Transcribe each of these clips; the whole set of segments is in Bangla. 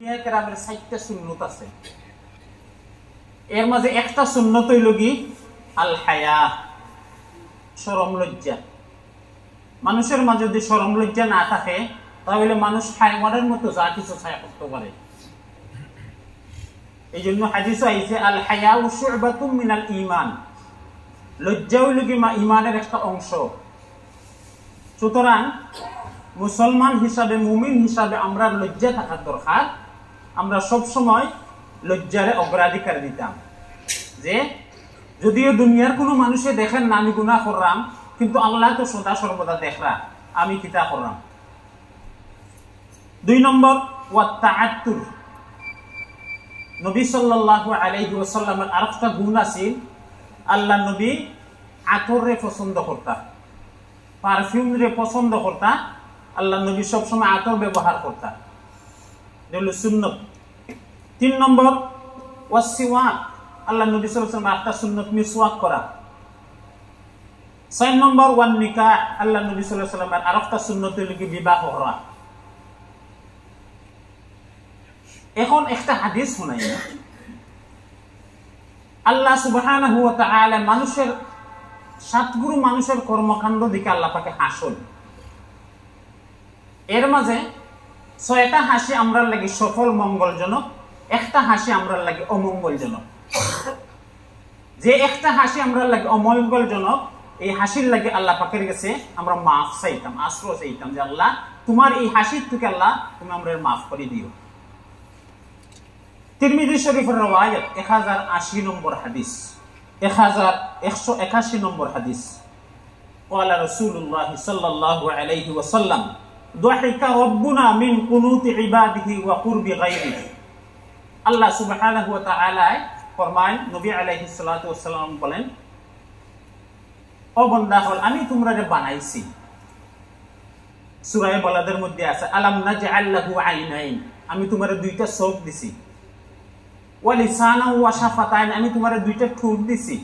কেরামের ৬০টা সুন্নত আছে। এর মাঝে একটা সুন্নত হইল কি আল হায়া, শরম লজ্জা। মানুষের মাঝে যদি শরম লজ্জা না থাকে তাহলে মানুষ হায়ওয়ানের মতো যা কিছু ছায়া করতে পারে। এই জন্য হাদিসে আইছে আল হায়াউ শু'বাতুম মিনাল ঈমান, লজ্জা হইল কি ঈমানের একটা অংশ। সুতরাং মুসলমান হিসাবে, মুমিন হিসাবে আমরা লজ্জা থাকার দরকার। আমরা সব সময় লজ্জারে অগ্রাধিকার দিতাম, যে যদিও দুনিয়ার কোনো মানুষে দেখেন না আমি গুনাহ করলাম, কিন্তু আল্লাহ তো সদা সর্বদা দেখরা আমি কিতা করলাম। ২ নম্বর ওয়াত তাআত্তুর। নবী সাল্লাল্লাহু আলাইহি ওয়াসাল্লামের আরেকটা গুণ আছে, আল্লাহ নবী আতরে পছন্দ করতা, পারফিউম রে পছন্দ করতা। আল্লাহ নবী সবসময় আতর ব্যবহার করতা, এগুলো সুন্নত। ৩ নম্বর ওয়াসিওয়াক, আল্লাহ নবী সাল্লাল্লাহু আলাইহি ওয়াসাল্লাম একটা সুন্নত মিসওয়াক করা। ৬ নম্বর ওয়ান নিকাহ, আল্লাহ নবী সাল্লাল্লাহু আলাইহি ওয়াসাল্লামের আরেকটা সুন্নত হলো কি বিবাহ করা। এখন একটা হাদিস শোনাই, আল্লাহ সুবহানাহু ওয়া তাআলা মানুষের সাতগুরু মানুষের কর্মকাণ্ড দিকে আল্লাহ পাকে হাসল। এর মাঝে ৬টা হাসি আমরার লাগি সফল মঙ্গলজনক, একটা হাসি আমরার লাগি অমঙ্গলজনক। যে একটা হাসি আমরার লাগি অমঙ্গলজনক, এই হাসির লাগে আল্লাহ পাকের কাছে আমরা মাফ চাইতাম, আশ্রয় চাইতাম যে আল্লাহ তোমার এই হাসির থেকে আল্লাহ তুমি আমরা মাফ করে দিও। তিরমিজি শরীফের রওয়ায়াত 1080 নম্বর হাদিস, 1181 নম্বর হাদিস। ক্বালা রাসূলুল্লাহ সাল্লাল্লাহু আলাইহি ওয়াসাল্লাম দুহিকা রাব্বুনা মিন কুনুতি ইবাদিহি ওয়া কুরবি গায়রিহি। আল্লাহ সুবহানাহু ওয়া তাআলা ফরমান, নবী আলাইহিস সালাতু ওয়াস সালাম বলেন, ও বান্দা হল আমি তোমরারে বানাইছি। সূরা বালাদের মধ্যে আছে আলাম নাজআল লাহু আইনাইন, আমি তোমারে দুইটা চোখ দিছি। ওয়া লিসানা ওয়া শাফাতাইন, আমি তোমারে দুইটা ঠোঁট দিছি,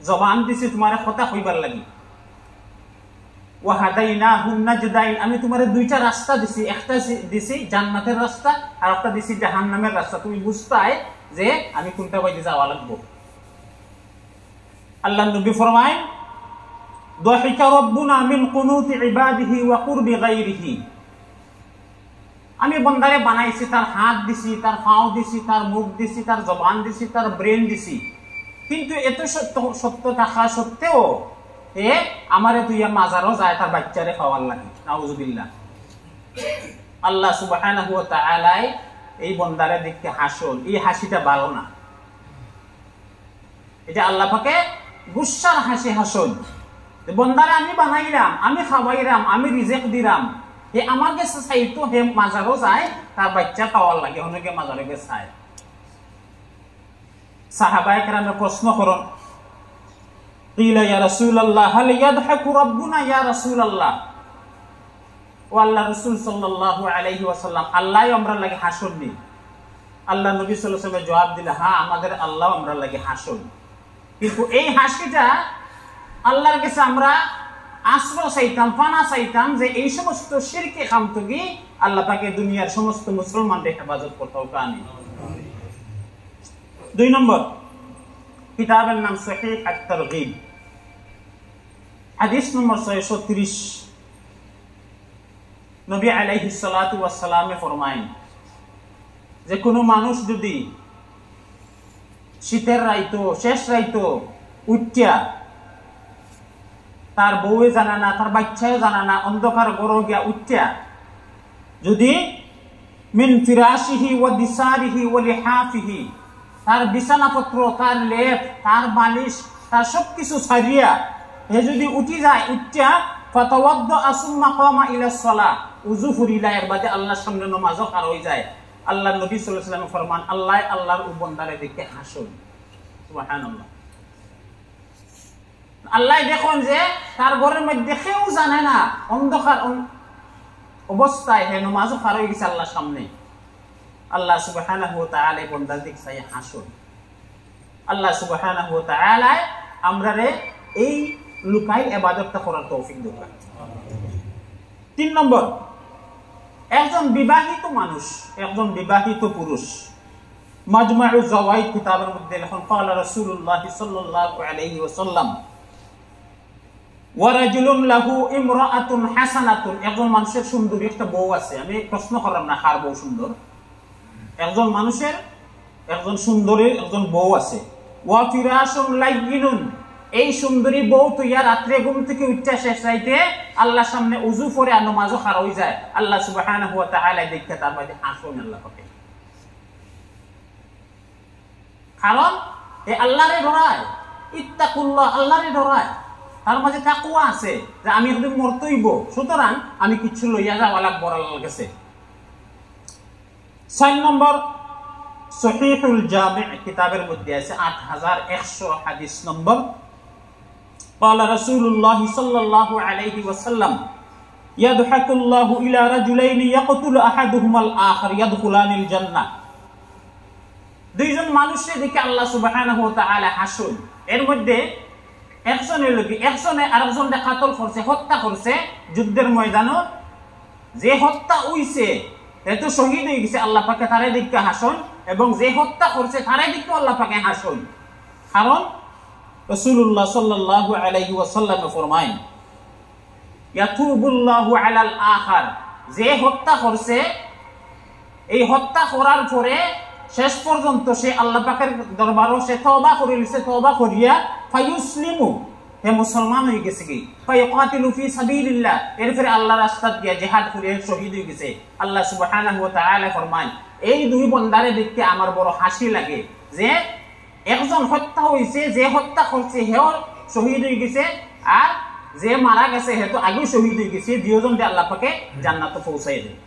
জবান দিছি তোমারে কথা কইবার লাগি। ওয়া হাদাইনাহুন নাজদাইন, আমি তোমারে দুইটা রাস্তা দিছি, একটা দিছি জান্নাতের রাস্তা আর একটা দিছি জাহান্নামের রাস্তা, তুমি বুঝতাই যে আমি কোনটা বাইতে যাওয়া লাগবো। আল্লাহ নবী ফরমায় দুহিকা রাব্বুনা মিন কুনুতি ইবাদিহি ওয়া কুরবি গায়রিহি, আমি বান্দারে বানাইছি, তার হাত দিছি, তার পাও দিছি, তার মুখ দিছি, তার জবান দিছি, তার ব্রেন দিছি, কিন্তু এত সত্য থাকা সত্ত্বেও এ আমারে তুইয়া মাজারও যায় তার বাচ্চারে খাওয়ার লাগে। নাউজুবিল্লাহ। আল্লাহ সুবহানাহু ওয়া তাআলা এই বান্দারে দেখতে হাসল, এই হাসিটা ভালো না, এটা আল্লাহ পাকে গুসার হাসি হাসল। বান্দারে আমি বানাইলাম, আমি খাওয়াইলাম, আমি রিজেক দিলাম, হে আমার কাছে চাইতো হে মাজারও যায় তার বাচ্চা খাওয়ার লাগে, অনেকে মাজারে গেছে চায়। সাহাবায়ে কেরামে প্রশ্ন করেন, কিলা ইয়া রাসূলুল্লাহ হাল ইয়াদহাকু রাব্বুনা ইয়া রাসূলুল্লাহ, ও আল্লাহ রাসূল সাল্লাল্লাহু আলাইহি ওয়াসাল্লাম আল্লাহ আমরা লাগে হাসন নি? আল্লাহ নবী সাল্লাল্লাহু আলাইহি ওয়াসাল্লাম জবাব দিলেন, হ্যাঁ আমাদের আল্লাহ আমরা লাগে হাসন, কিন্তু এই হাসিটা আল্লাহর কাছে আমরা আশ্রয় চাইতাম, পানা চাইতাম যে এই সমস্ত শিরকে কাম থেকে আল্লাহ পাকে দুনিয়ার সমস্ত মুসলমানদের হেফাজত করতে কানি। ২ নম্বর কিতাবের নাম সহিহ আত-তারগীব, হাদিস নম্বর ৬৩০। নবী আলাইহিস সালাতু ওয়াস সালাম ফরমায়েন যে কোনো মানুষ যদি শীতের রাইতো, শেষ রাইতো উঠিয়া তার বউয়ে জানা না, তার বাচ্চাও জানা না, অন্ধকার গড় গিয়া উঠিয়া যদি মিন ফিরাশিহি ওয়া দিসারিহি ওয়া লিহাফিহি, তার বিছানাপত্র, তার লেপ, তার বালিশ, তার সবকিছু ছাড়িয়া হে যদি উঠি যায়, উঠিয়া ফাতাওয়াদ্দা সুম্মা কামা ইলা সালাহ, উযু করিলা, এর বাদে আল্লাহর সামনে নামাজ আর হয়ে যায়। আল্লাহ নবী সাল্লাল্লাহু আলাইহি ওয়াসাল্লাম ফরমান আল্লাহ আল্লাহর বান্দারে দেখে হাসুন। সুবহানাল্লাহ। আল্লাহ দেখুন যে তার ঘরের মধ্যে কেউ জানে না, অন্ধকার অবস্থায় হে নামাজ পার হয়ে গেছে আল্লাহর সামনে। আল্লাহ সুবহানাহু ওয়া তাআলা বান্দার দিকে চাই হাসুন। আল্লাহ সুবহানাহু ওয়া তাআলা আমরারে এই লুকাই ইবাদতটা করার তৌফিক দান। ৩ নম্বর একজন বিবাহিত মানুষ, একজন বিবাহিত পুরুষ, মাজমাউ যাওয়াইদ কিতাবের মধ্যে লেখেন ক্বালা রাসূলুল্লাহ সাল্লাল্লাহু আলাইহি ওয়াসাল্লাম ওয়া রাজুলুন লাহু ইমরাআতুন হাসানাতুন, একজন মানুষের সুন্দরী একটা বউ আছে। আমি প্রশ্ন করলাম না কার বউ সুন্দর, একজন মানুষের একজন সুন্দরী একজন বউ আছে। ওয়া ফিরাশুন লাইয়িনুন, এই সুন্দরী বউ তো ইয়া রাত্রে ঘুম থেকে উঠতে শেষ রাইতে আল্লাহর সামনে ওযু করে আর নামাজও খাড়া হয়ে যায়, আল্লাহ সুবহানাহু ওয়া তাআলা দেখতে তার মধ্যে আসন আল্লাহ পাকে। কারণ এই আল্লাহরে ডরায়, ইত্তাকুল্লাহ, আল্লাহরে ডরায়, তার মাঝে তাকওয়া আছে যে আমি একদিন মরতেইব, সুতরাং আমি কিছু লইয়া যাওয়া লাগবো আল্লাহর কাছে। 4 নম্বর সহিহুল জামি' কিতাবের মধ্যে আছে 8100 হাদিস নম্বর। قال رسول الله صلى الله عليه وسلم يضحك الله الى رجلين يقتل احدهما الاخر يدخلان الجنه, দুইজন মানুষের দিকে আল্লাহ সুবহানাহু ওয়া তাআলা হাসুন, এর মধ্যে একজনের লোক একজনে আরেকজনকে কাতল করছে, হত্যা করছে যুদ্ধের ময়দানে, যে হত্যা হইছে এতো শহীদ হয়ে গেছে, আল্লাহ পাকে তারে দিকে হাসুন, এবং যে হত্যা করছে তারে দিকে আল্লাহ পাকে হাসুন। কারণ রাসূলুল্লাহ সাল্লাল্লাহু আলাইহি ওয়াসাল্লাম ফরমায় ইয়াতুবুল্লাহু আলাল আখার, যে হত্যা করছে এই হত্যা করার পরে শেষ পর্যন্ত সে আল্লাহ পাকের দরবারে সে তওবা করিছে, তওবা করিয়া ফায়ুসলিমু, হে মুসলমান হয়ে গেছে কি, ফায়াকাতিলু ফি সাবিলিল্লাহ, এরপরে আল্লাহর রাস্তায় গিয়া জিহাদ করে শহীদ হয়ে গেছে। আল্লাহ সুবহানাহু ওয়া তাআলা ফরমায় এই দুই বান্দারে দেখতে আমার বড় হাসি লাগে যে একজন হত্যা হইছে, যে হত্যা করছে হেও শহীদ হয়ে গেছে, আর যে মারা গেছে হে তো আগেও শহীদ হয়ে গেছে, দুইজন দিয়ে আল্লাহ পাকে জান্নাতে পৌঁছায় দেয়।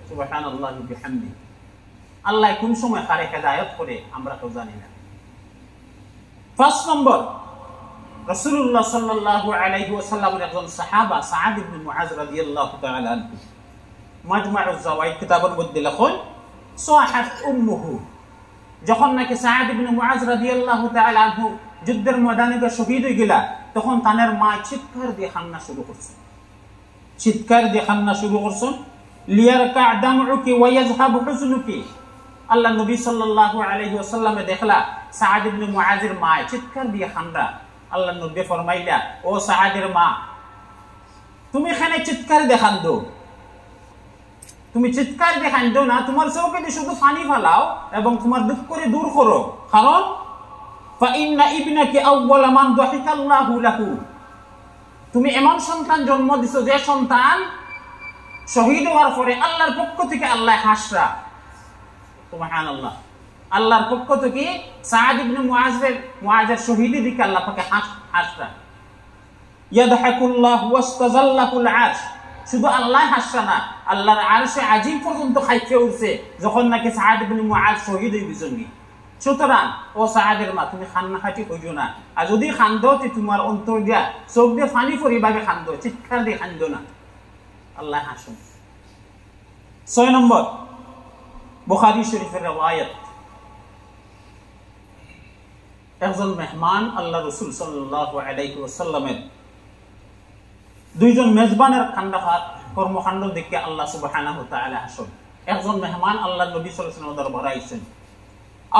সুবহানাল্লাহি বিহামদি। আল্লাহ কোন সময় কারে হেদায়েত করে আমরা তো জানি না। 5 নম্বর রাসূলুল্লাহ সাল্লাল্লাহু আলাইহি ওয়াসাল্লামের একজন সাহাবা সাআদ ইবনে মুআজ রাদিয়াল্লাহু তাআলা আনহু, মাজমাউ যাওয়াইদ কিতাবের মধ্যে লেখেন সাহাত উম্মুহু, যখন নাকি সাআদ ইবনে মুআজ রাদিয়াল্লাহু তাআলা আনহু যুদ্ধের ময়দানে শহীদ হয়ে গেলা, তখন তানের মা চিৎকার দিয়ে কান্না শুরু করছে, চিৎকার দিয়ে কান্না শুরু করছেন। লিয়ারকা দামউকি ওয়া ইয়াযহাবু হুজনুকি, আল্লাহ নবী সাল্লাল্লাহু আলাইহি ওয়াসাল্লামে দেখলা সাআদ ইবনে মুআজের মা চিৎকার দিয়ে কান্দা। আল্লাহ নবী ফরমাইলা, ও সাআদের মা, তুমি এখানে চিৎকার দেখান দো, তুমি চিৎকার দেখান দো না, তোমার চোখে দিয়ে শুধু পানি ফালাও এবং তোমার দুঃখ করে দূর করো। কারণ ফাইন্না ইবনাকি আউওয়ালা মান দাহিকাল্লাহু লাহু, তুমি এমন সন্তান জন্ম দিছো যে সন্তান শহীদ হওয়ার পরে আল্লাহর পক্ষ থেকে আল্লাহ হাসরা। সুবহানাল্লাহ, আল্লাহর পক্ষ থেকে সাআদ ইবনে মুআজের শহীদের দিকে আল্লাহ পাকে হাসরা। ইয়াদহাকুল্লাহু ওয়াস্তাজাল্লাহুল আরশ, শুধু আল্লাহ হাসরা না, আল্লাহর আরশে আজিম পর্যন্ত খাইতে উঠছে যখন নাকি সাআদ ইবনে মুআজ শহীদ হয়ে গেছেন। সুতরাং ও সাআদের মা, তুমি কান্না খাটি কইও না, আর যদি কান্দো তে তোমার অন্তর দিয়া চোখ দিয়ে পানি পরিভাবে কান্দো, চিৎকার দিয়ে কান্দো না, আল্লাহ হাসুন। 6 নম্বর বুখারী শরীফের riwayat, একজন মেহমান আল্লাহ রাসূল সাল্লাল্লাহু আলাইহি ওয়াসাল্লামের দুইজন মেজবানের কর্মকাণ্ড দেখে আল্লাহ সুবহানাহু ওয়া তাআলা হাসুন। একজন মেহমান আল্লাহ নবী সাল্লাল্লাহু আলাইহি ওয়াসাল্লামের দরবারে আইছেন,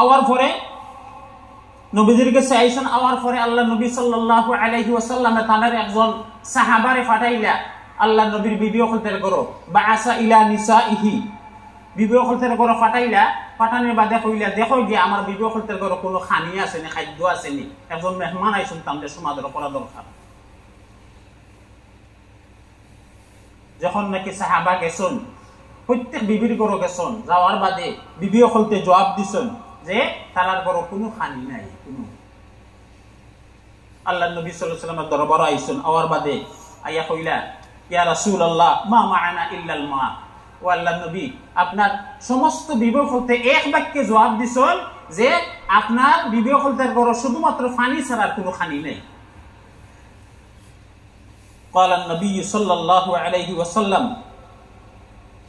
আওয়ার পরে নবীজির কাছে আইছেন, আওয়ার পরে আল্লাহ নবী সাল্লাল্লাহু আলাইহি ওয়াসাল্লামে তাদের একজন সাহাবারে পাঠাইলা আল্লাহ নবীর বিবি হলতের করো, বাআসা ইলা নিসাইহি, বিবি হলতের করো পাঠাইলা, পাঠানোর বাদে কইলা দেখো গিয়ে আমার বিবি হলতের করো কোনো খানি আছে নি, খাদ্য আছে নি, একজন মেহমান আইছেন তাদের সমাদর করা দরকার। যখন নাকি সাহাবা গেছেন, প্রত্যেক বিবির ঘরে গেছেন, যাওয়ার বাদে বিবি হলতে জবাব দিছেন যে তারার ঘরে কোনো খানি নাই, কোনো। আল্লাহ নবী সাল্লাল্লাহু আলাইহি ওয়াসাল্লামের দরবারে আইছেন, আওয়ার বাদে আইয়া কইলা ইয়া রাসূলুল্লাহ মা মা'ানা ইল্লাল মা, ও আল্লাহ নবী আপনার সমস্ত বিবি হলতে এক বাক্যে জবাব দিছেন যে আপনার বিবি হলতের ঘরে শুধুমাত্র পানি ছাড়া কোনো খানি নেই। قال النبي صلى الله عليه وسلم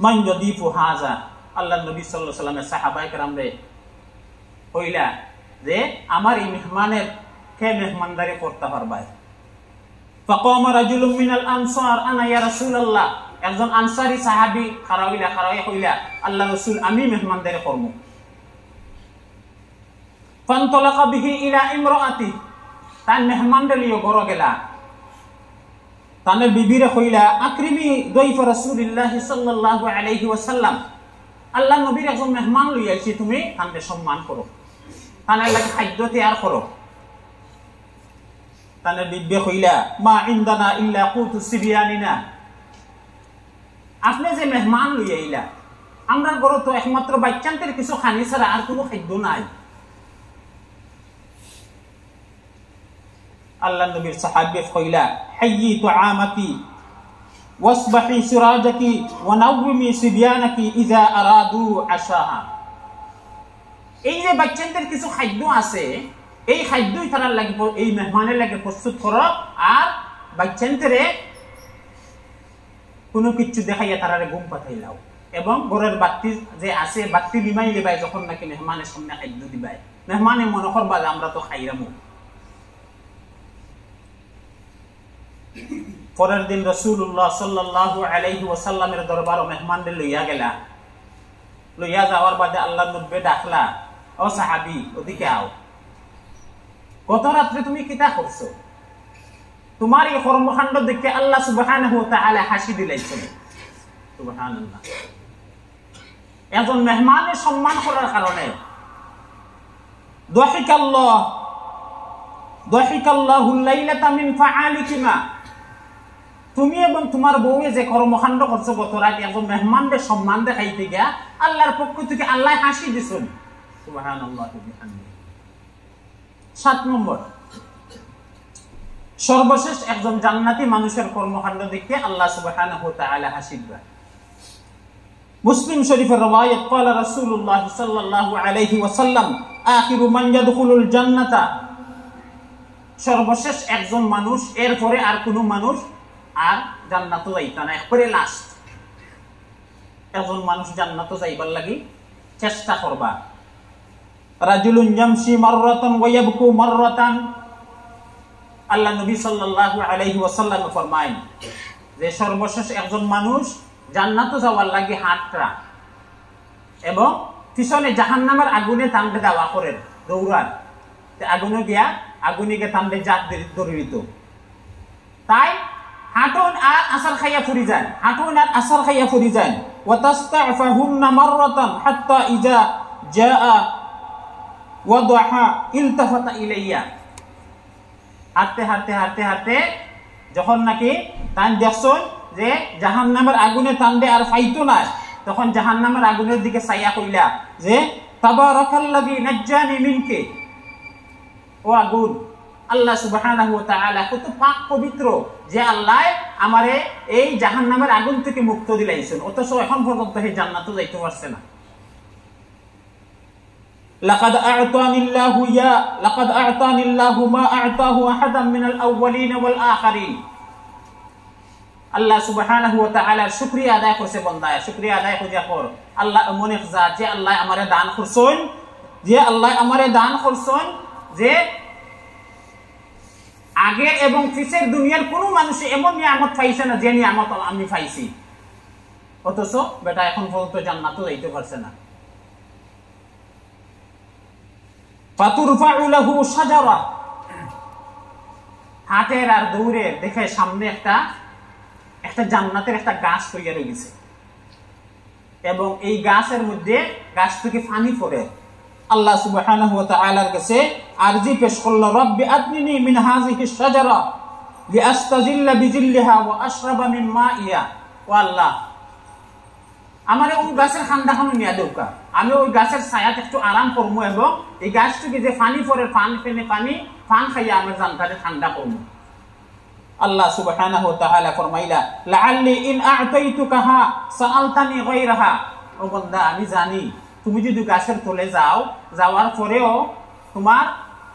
من يضيف هذا, আল্লাহ নবী সাল্লাল্লাহু আলাইহি ওয়াসাল্লামের সাহাবায়ে কেরামরে কইলা যে আমার এই মেহমানের কে মেহমানদারি করতে পারবে। فقام رجل من الانصار انا يا رسول الله, একজন আনসারি সাহাবী খারাই কইলা আল্লাহ রাসূল আমি মেহমানদের কর্ম ফান্তলাকা বিহি ইলা ইমরাআতি তার মেহমানদের লিয়ে ঘর গেলা তানের বিবিরে কইলা আকরিমি দাইফ রাসূলুল্লাহ সাল্লাল্লাহু আলাইহি ওয়াসাল্লাম আল্লাহ নবীর একজন মেহমান লই আইছি তুমি তাদের সম্মান করো তানের লাগি খাদ্য তৈয়ার করো তানের বিবি কইলা মা ইনদানা ইল্লা কুতু সিবিয়ানিনা আপনি যে মেহমান লই আইলা আমরার ঘরে তো একমাত্র বাচ্চাদের কিছু খানি ছাড়া আর কোনো খাদ্য নাই আল্লাহ নবীর সাহাবী কইলা হাইয়ি তুআমাকি ওয়াসবাহি সিরাজাকি ওয়া নাওমি সিবিয়ানাকি ইযা আরাদু আশাহা এই যে বাচ্চাদের কিছু খাদ্য আছে এই খাদ্যই তারা লাগবে এই মেহমানের লাগে প্রস্তুত করো আর বাচ্চাদেরে কোনো কিছু দেখাইয়া তারারে ঘুম পাঠাইলাও এবং ঘরের বাতি যে আছে বাতি নিমাই লিবাই যখন নাকি মেহমানের সামনে খাদ্য দিবাই মেহমানে মনে করবা যে আমরা তো খাইরামু পরের দিন রাসূলুল্লাহ সাল্লাল্লাহু আলাইহি ওয়াসাল্লামের দরবারে মেহমানদের লইয়া গেলা লইয়া যাওয়ার বাদে আল্লাহ নবী ডাকলা ও সাহাবী ওদিকে আও গত রাতে তুমি কিতা করছো তোমার এই কর্মকাণ্ড দেখে আল্লাহ সুবহানাহু ওয়া তাআলা হাসি দিলাইছেন সুবহানাল্লাহ একজন মেহমানের সম্মান করার কারণে দাহিকাল্লাহুল লাইলাতা মিন ফাআলিকিমা তুমি এবং তোমার বউয়ে যে কর্মকাণ্ড করছো গত রাতে একজন মেহমানদের সম্মান দেখাইতে গিয়া আল্লাহর পক্ষ থেকে আল্লাহ হাসি দিছেন সুবহানাল্লাহ বিহামদিহি 7 নম্বর সর্বশেষ একজন জান্নাতি মানুষের কর্মকাণ্ড দেখে আল্লাহ সুবহানাহু ওয়া তাআলা হাসি দেন মুসলিম শরীফের রওয়ায়াত قال রাসূলুল্লাহ সাল্লাল্লাহু আলাইহি ওয়াসাল্লাম আখিরু মান ইয়াদখুলুল জান্নাতা সর্বশেষ একজন মানুষ এরপরে আর কোনো মানুষ আর জান্নাতে যাইতা না একবারে লাস্ট একজন মানুষ জান্নাতে যাইবার লাগি চেষ্টা করবা রাজুলুন ইয়ামশি মাররাতান ওয়া ইয়াবকু মাররাতান আল্লাহ নবী সাল্লাল্লাহু আলাইহি ওয়াসাল্লাম ফরমায় যে সর্বশেষ একজন মানুষ জান্নাতে যাওয়ার লাগি হাঁটরা এবং পিছনে জাহান্নামের আগুনে টানতে দেওয়া করেন দৌড়ান আগুনে গিয়া আগুনিকে টানতে জাত দরিত তাই হাঁটুন আর আসার খাইয়া ফুরি যান হাঁটুন আর আসার খাইয়া ফুরি যান ওয়া তাস্তাফাহুন্না মাররাতান হাত্তা ইজা জাআ ওয়াদাহা ইলতাফাতা ইলাইয়া হাঁটতে হাঁটতে হাঁটতে হাঁটতে যখন নাকি তান দেখছেন যে জাহান্নামের আগুনে টানবে আর ফাইতো না তখন জাহান্নামের আগুনের দিকে চাইয়া কইলা যে তাবারাকাল্লাযী নাজ্জানি মিনকে ও আগুন আল্লাহ সুবহানাহু ওয়া তাআলা কত পাক পবিত্র যে আল্লাহ আমারে এই জাহান্নামের আগুন থেকে মুক্ত দিলাইছেন অথচ এখন পর্যন্ত এই জান্নাতে যাইতে পারছে না লাকাদ আ'তানি আল্লাহু মা আ'তাহু আহাদান মিনাল আউওয়ালিন ওয়াল আখিরিন আল্লাহ সুবহানাহু ওয়া তাআলা শুকরিয়া আদায় করছে বান্দা শুকরিয়া আদায় করিয়া কর আল্লাহ এমন এক জাত যে আল্লাহ আমারে দান করছেন যে আগের এবং পিছের দুনিয়ার কোনো মানুষ এমন নিয়ামত পাইছে না যে নিয়ামত আমি পাইছি অথচ বেটা এখন পর্যন্ত জান্নাতে যাইতে পারছে না ফাতুরফাউ লাহু শাজারা হাতের আর দৌড়ে দেখে সামনে একটা জান্নাতের একটা গাছ তৈরি হয়ে গেছে এবং এই গাছের মধ্যে গাছ থেকে পানি পড়ে আল্লাহ সুবহানাহু ওয়া তাআলার কাছে আরজি পেশ করল রব্বি আতনিনি মিন হাযিহিশ শাজারা লিআস্তাজিল্লা বিজিল্লিহা ওয়া আশরাবা মিন মাইয়া ও আল্লাহ আমারে ওই গাছের ঠান্ডাখানো নিয়া দেউকা আমি ওই গাছের ছায়াতে একটু আরাম করব এবং এই গাছ থেকে যে পানি পড়ে পান খাইয়া আমার জানটারে ঠান্ডা করব আল্লাহ সুবহানাহু ওয়া তাআলা ফরমাইলা লাআল্লি ইন আ'তাইতুকাহা সাআলতানি গায়রাহা ও বান্দা আমি জানি তুমি যদি গাছের তলে যাওয়ার পরেও তোমার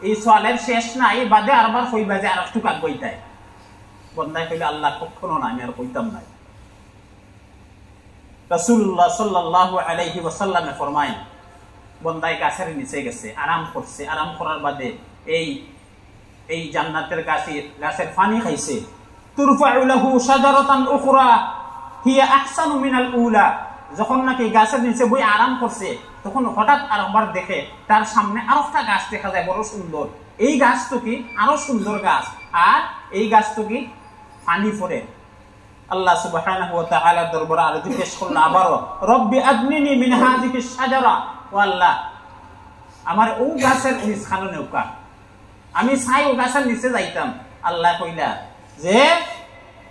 এই সওয়ালের শেষ নাই বাদে আরবার কইবা যে আরেকটু কাক বইতাই বান্দায় কইলে আল্লাহ কখনো না আমি আর কইতাম না রাসূলুল্লাহ সাল্লাল্লাহু আলাইহি ওয়াসাল্লাম ফরমায় বান্দায় গাছের নিচে গেছে আরাম করছে আরাম করার বাদে এই জান্নাতের গাছের পানি খাইছে তুরফাউ লাহু শাজারাতান উখরা হিয়া আহসানু মিনাল উলা, যখন নাকি গাছের নিচে বই আরাম করছে তখন হঠাৎ আরেকবার দেখে তার সামনে আরো একটা গাছ দেখা যায় বড় সুন্দর। এই গাছ তো কি আরো সুন্দর গাছ, আর এই গাছ তো কি পানি পড়ে। আল্লাহ সুবহানাহু ওয়া তাআলা দরবারে আরজি পেশ করল আবারো, রব্বি আদনিনি মিন হাযিহি শাজারা, ও আল্লাহ আমার ও গাছের নিচখানে নৌকা, আমি চাই ও গাছের নিচে যাইতাম। আল্লাহ কইলা যে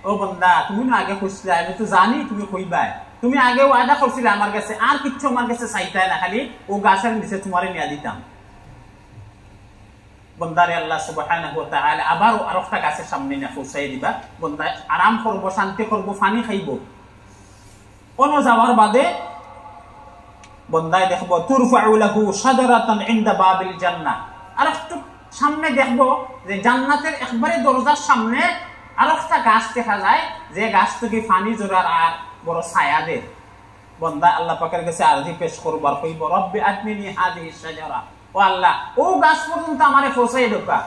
ও বান্দা তুমি না আগে কইছিলে, আমি তো জানি তুমি কইবাই, তুমি আগে ওয়াদা করছিলে আমার কাছে, আর কিচ্ছু আমার কাছে চাইতাই না, খালি ও গাছের নিচে তোমারে নিয়ে দিতাম। বন্দারে আল্লাহ সুবহানাহু ওয়া তাআলা আবার আরেকটা গাছের সামনে নিয়ে পৌঁছাই দিবা। বন্দা আরাম করবো, শান্তি করবো, পানি খাইব। কোনো যাওয়ার বাদে বন্দায় দেখবো তুরফাউ লাহু শাজারাতান ইনদা বাবিল জান্নাহ, আর একটু সামনে দেখবো যে জান্নাতের একবারে দরজার সামনে আরেকটা গাছ দেখা যায়, যে গাছ থেকে পানি জোড়ার আর বড় ছায়া দেয়। বন্দা আল্লাহ পাকের কাছে আরজি পেশ করবার কইব, রব্বি আদনিনি হাযিহি শাজারা, ও আল্লাহ ও গাছ পর্যন্ত আমারে পৌঁছাই দেবা।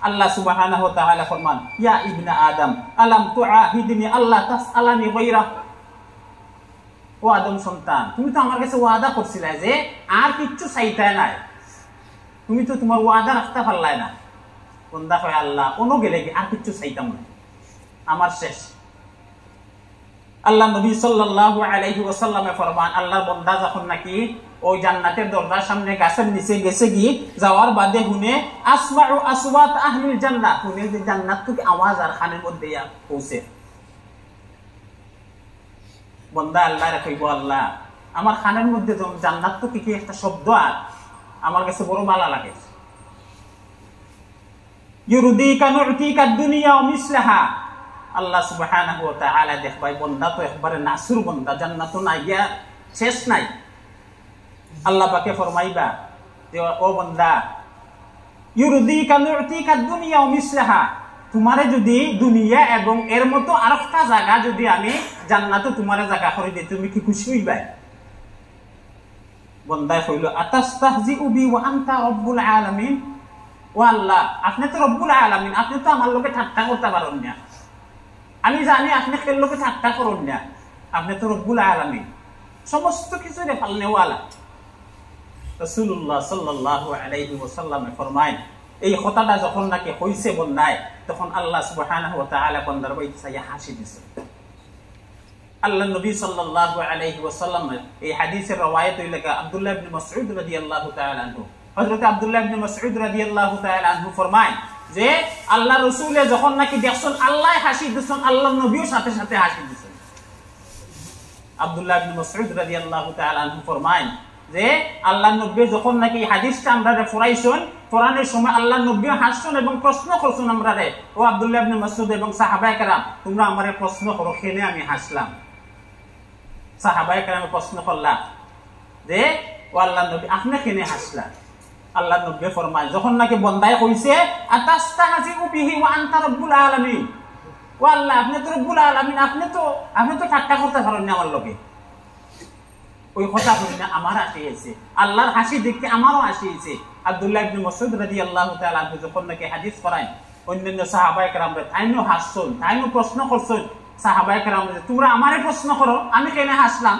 আল্লাহ সুবহানাহু ওয়া তাআলা ফরমান, ইয়া ইবনা আদম আলাম তুআহিদনি আল্লাহ তাসআলানি গায়রা, ও আদম সন্তান তুমি তো আমার কাছে ওয়াদা করছিলে যে আর কিচ্ছু চাইতে নাই, তুমি তো তোমার ওয়াদা রাখতে পারলাই না। বন্দা কয় আল্লাহ কোনো গেলে কি আর কিচ্ছু চাইতাম না, আমার শেষ। আল্লাহ নবী সাল্লাল্লাহু আলাইহি ওয়াসাল্লামে ফরমান, আল্লাহর বান্দা যখন নাকি ওই জান্নাতের দরজার সামনে গাছের নিচে গেছে গিয়ে যাওয়ার বাদে হুনে আসমাউ আসওয়াত আহলিল জান্নাহ, হুনে যে জান্নাত থেকে আওয়াজ আর খানের মধ্যে পৌঁছে। বন্দা আল্লাহ কইব, আল্লাহ আমার খানের মধ্যে যখন জান্নাত তো কি একটা শব্দ আর আমার কাছে বড় ভালো লাগে। ইউরদিকা নুতিকা দুনিয়া ওয়া মিসলাহা, আল্লাহ সুবহানাহু ওয়া তাআলা দেখবাই বন্দা তো একবারে নাসুর বন্দা, জান্নাত নাই গিয়া শেষ নাই। আল্লাহ পাকে ফরমাইবা যে ও বন্দা ইউরদিকা নুতিকা দুনিয়া ওয়া মিসলাহা, তোমারে যদি দুনিয়া এবং এর মতো আরেকটা জায়গা যদি আমি জান্নাতে তোমারে জায়গা করে দিই, তুমি কি খুশি হইবা? বন্দায় কইল, আতাস্তাহজিউ বি ওয়া আনতা রব্বুল আলামিন, ও আল্লাহ আপনি তো রব্বুল আলামিন, আপনি তো আমার লোকে ঠাট্টা করতে পারেন না, আমি জানি আপনি খেল লোকে ঠাট্টা করেন না, আপনি তো রব্বুল আলামিন, সমস্ত কিছু রে ফালনেওয়ালা। রাসূলুল্লাহ সাল্লাল্লাহু আলাইহি ওয়াসাল্লাম ফরমায়, এই কথাটা যখন নাকি হইছে বন্দায়, তখন আল্লাহ সুবহানাহু ওয়া তাআলা বন্দার বাইতে চাইয়া হাসি দিছে। আল্লাহ নবী সাল্লাল্লাহু আলাইহি ওয়াসাল্লাম এই হাদিসের রওয়ায়াত হইল আব্দুল্লাহ ইবনে মাসউদ রাদিয়াল্লাহু তাআলা আনহু, হযরত আব্দুল্লাহ ইবনে মাসউদ রাদিয়াল্লাহু তাআলা আনহু ফরমায় যে আল্লাহ রাসূল যখন নাকি দেখছেন আল্লাহ হাসি দিছেন, আল্লাহ নবীও সাথে সাথে হাসি দিছেন। আব্দুল্লাহ ইবনে মাসউদ রাদিয়াল্লাহু তাআলা আনহু ফরমায় যে আল্লাহ নবী যখন নাকি হাদিসটা আমরারে পড়াইছেন, পড়ানোর সময় আল্লাহ নবী হাসছেন এবং প্রশ্ন করছেন আমরারে, ও আব্দুল্লাহ ইবনে মাসউদ এবং সাহাবায়ে কেরাম তোমরা আমারে প্রশ্ন করো, কেনে আমি হাসলাম। সাহাবায়ে কেরাম প্রশ্ন করলা যে ও আল্লাহ নবী আপনি কেনে হাসলা? আল্লাহ নবী ফরমায় যখন নাকি বন্দায় কইছে আতাস্তাহজিউ বিহি ওয়া আনতা রব্বুল আলামিন, ও আল্লাহ আপনি তো রব্বুল আলামিন, আপনি তো ঠাট্টা করতে পারেন না আমার লগে, ওই কথা বলি না আমার হাসি হয়েছে, আল্লাহর হাসি দেখতে আমারও হাসি হয়েছে। আব্দুল্লাহ ইবনে মাসউদ রাদিয়াল্লাহু তাআলা আনহু যখন নাকি হাদিস করায়, অন্যান্য সাহাবায়ে কেরামরা তাইনো হাসছেন, তাইনো প্রশ্ন করছেন, সাহাবায়ে কেরামরা তোমরা আমারে প্রশ্ন করো আমি কেন হাসলাম?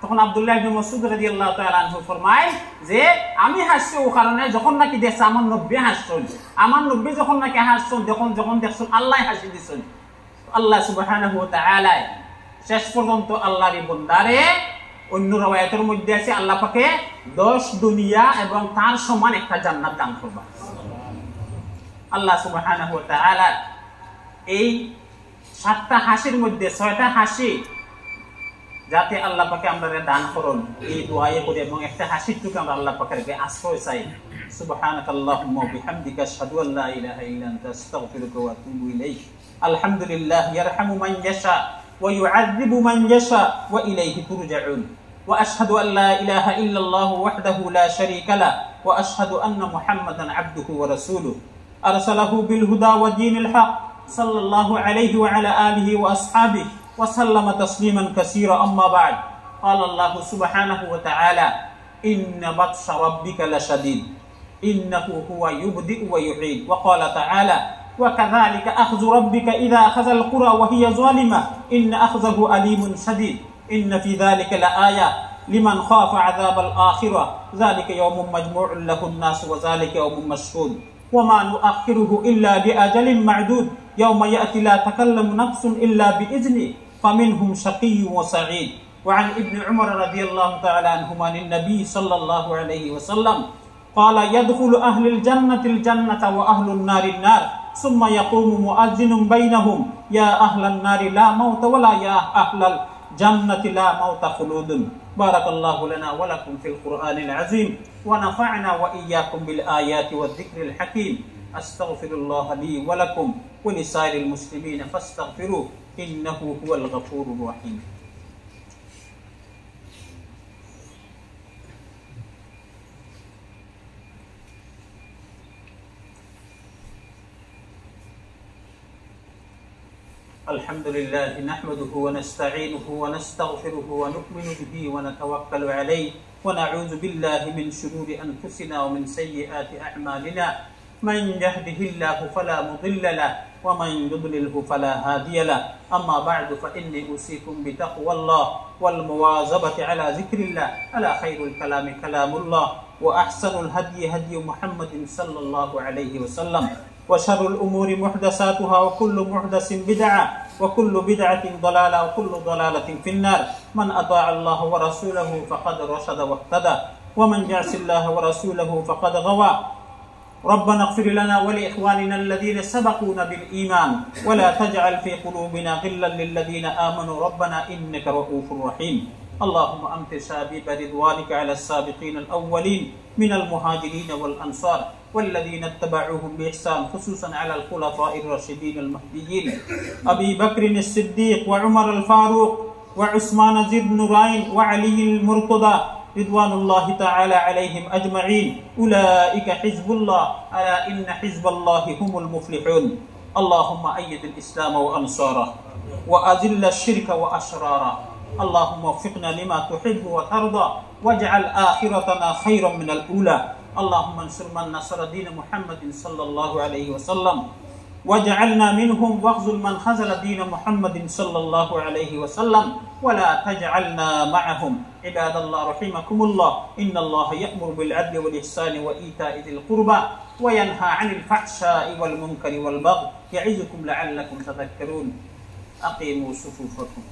তখন আব্দুল্লাহ ইবনে মাসউদ রাদিয়াল্লাহু তাআলা আনহু ফরমায় যে আমি হাসছি ও কারণে যখন নাকি দেখছে আমার নবী হাসছেন, আমার নবী যখন নাকি হাসছেন, যখন দেখছেন আল্লাহ হাসি দিছেন। আল্লাহ সুবহানাহু ওয়া তাআলা শেষ পর্যন্ত আল্লাহর বান্দারে অন্য রওয়ায়াতের মধ্যে আছে আল্লাহ পাকে 10 দুনিয়া এবং তার সমান একটা জান্নাত দান করবে। আল্লাহ সুবহানাহু ওয়া তাআলা এই 7টা হাসির মধ্যে 6টা হাসি যাতে আল্লাহ পাকে আমরা দান করুন, এই দোয়ায়ে করি এবং একটা হাসির টুকু আমরা আল্লাহ পাকের কাছে আশ্রয় চাই। সুবহানাকাল্লাহুম্মা ওয়া বিহামদিকা আশহাদু আল্লা ইলাহা ইল্লা আনতা আস্তাগফিরুকা ওয়া আতুবু ইলাইক। আলহামদুলিল্লাহ ইয়ারহামু মান ইয়াশা ওয়া ইউআযযিবু মান ইয়াশা ওয়া ইলাইহি তুরজাউন। ওয়া আশহাদু আল্লা ইলাহা ইল্লাল্লাহু ওয়াহদাহু লা শারীকা লাহু ওয়া আশহাদু আন্না মুহাম্মাদান আবদুহু ওয়া রাসূলুহু আরসালাহু বিল হুদা ওয়া দীনিল হক সাল্লাল্লাহু আলাইহি ওয়া আলা আলিহি ওয়া আসহাবিহি ওয়া সাল্লামা তাসলিমান কাসীরা। আম্মা বা'দ, ক্বালা আল্লাহু সুবহানাহু ওয়া তাআলা ইন্না বাতশা রাব্বিকা লাশাদীদ ইন্নাহু হুয়া ইউবদিউ ওয়া ইউঈদ ওয়া ক্বালা তাআলা وكذلك أخذ ربك إذا أخذ القرى وهي ظالمة إن أخذه أليم شديد إن في ذلك لآية لمن خاف عذاب الآخرة ذلك يوم مجموع له الناس وذلك يوم مشهود وما نؤخره إلا بأجل معدود يوم يأتي لا تكلم نفس إلا بإذنه فمنهم شقي وسعيد. وعن ابن عمر رضي الله تعالى عنهما عن النبي صلى الله عليه وسلم قال يدخل أهل الجنة الجنة وأهل النار النار ثم يقوم مؤذن بينهم يا أهل النار لا موت ولا يا أهل الجنة لا موت خلود. بارك الله لنا ولكم في القرآن العظيم ونفعنا وإياكم بالآيات والذكر الحكيم. أستغفر الله لي ولكم ولسائر المسلمين فاستغفروه إنه هو الغفور الرحيم. الحمد لله نحمده ونستعينه ونستغفره ونؤمن به ونتوكل عليه ونعوذ بالله من شرور أنفسنا ومن سيئات أعمالنا من يهده الله فلا مضل له ومن يضلله فلا هادي له. أما بعد فإني أوصيكم بتقوى الله والمواظبة على ذكر الله ألا خير الكلام كلام الله وأحسن الهدي هدي محمد صلى الله عليه وسلم وشر الأمور محدثاتها وكل محدث بدعة وكل بدعة ضلالة وكل ضلالة في النار. من أطاع الله ورسوله فقد رشد واهتدى ومن يعص الله ورسوله فقد غوى. ربنا اغفر لنا ولإخواننا الذين سبقونا بالإيمان ولا تجعل في قلوبنا غلا للذين آمنوا ربنا إنك رؤوف رحيم. اللهم أمطر شابيب رضوانك على السابقين الأولين من المهاجرين والأنصار والذين اتبعوهم بإحسان خصوصا على الخلفاء الراشدين المهديين أبي بكر الصديق وعمر الفاروق وعثمان ذي النورين وعلي المرتضى رضوان الله تعالى عليهم أجمعين. أولئك حزب الله ألا إن حزب الله هم المفلحون. اللهم أيد الإسلام وأنصاره وأذل الشرك وأشراره. اللهم وفقنا لما تحب وترضى واجعل آخرتنا خيرا من الأولى. اللهم انصر من نصر دين محمد صلى الله عليه وسلم واجعلنا منهم واخذل من خذل دين محمد صلى الله عليه وسلم ولا تجعلنا معهم. عباد الله رحمكم الله إن الله يأمر بالعدل والإحسان وإيتاء ذي القربى وينهى عن الفحشاء والمنكر والبغي يعظكم لعلكم تذكرون. أقيموا صفوفكم.